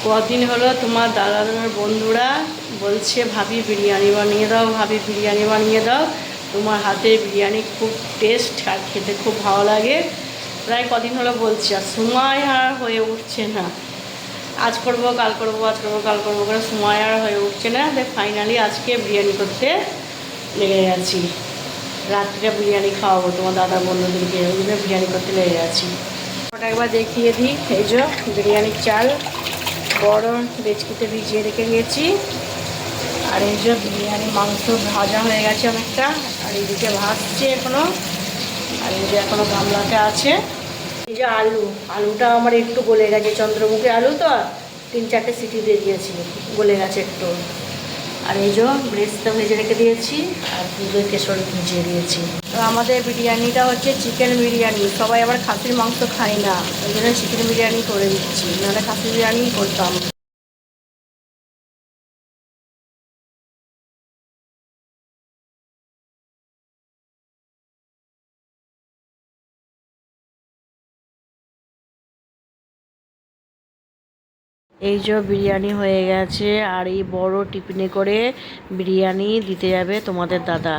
কদিন হলো তোমার দাদার বন্ধুরা বলছে ভাবি বিরিয়ানি বানিয়ে দাও, ভাবি বিরিয়ানি বানিয়ে দাও। তোমার হাতের বিরিয়ানি খুব টেস্ট আর খেতে খুব ভালো লাগে। প্রায় কদিন হলো বলছি, আর সময় আর হয়ে উঠছে না। আজ করবো কাল করবো, আজ করবো কাল করবো করে সময় আর হয়ে উঠছে না। ফাইনালি আজকে বিরিয়ানি করতে লেগে গেছি। রাত্রে বিরিয়ানি খাওয়াবো তোমার দাদার বন্ধুদেরকে, ওই জন্য বিরিয়ানি করতে লেগে গেছি। ওটা একবার দেখিয়ে দিই। এই যে বিরিয়ানির চাল বড় ডেচকিতে ভিজিয়ে রেখে গেছি। আর এই যে বিরিয়ানি মাংস ভাজা হয়ে গেছে অনেকটা, আর এইদিকে ভাজছে এখনো। আর এই যে এখনো গামলাতে আছে। এই যে আলুটা আমার একটু গলে গেছে, চন্দ্রমুখী আলু তো 3-4টে সিটি দিয়ে দিয়েছি, গলে গেছে একটু। আর এই যে ব্রেস্টটা ভেজে রেখে দিয়েছি, আর দুধের কেশরি ভিজিয়ে দিয়েছি। তো আমাদের বিরিয়ানিটা হচ্ছে চিকেন বিরিয়ানি, সবাই আবার খাসির মাংস খায় না, ওই জন্য চিকেন বিরিয়ানি করে দিচ্ছি, নাহলে খাসি বিরিয়ানি করতাম। এই যে বিরিয়ানি হয়ে গেছে, আর এই বড় টিফিনে করে বিরিয়ানি দিতে যাবে তোমাদের দাদা।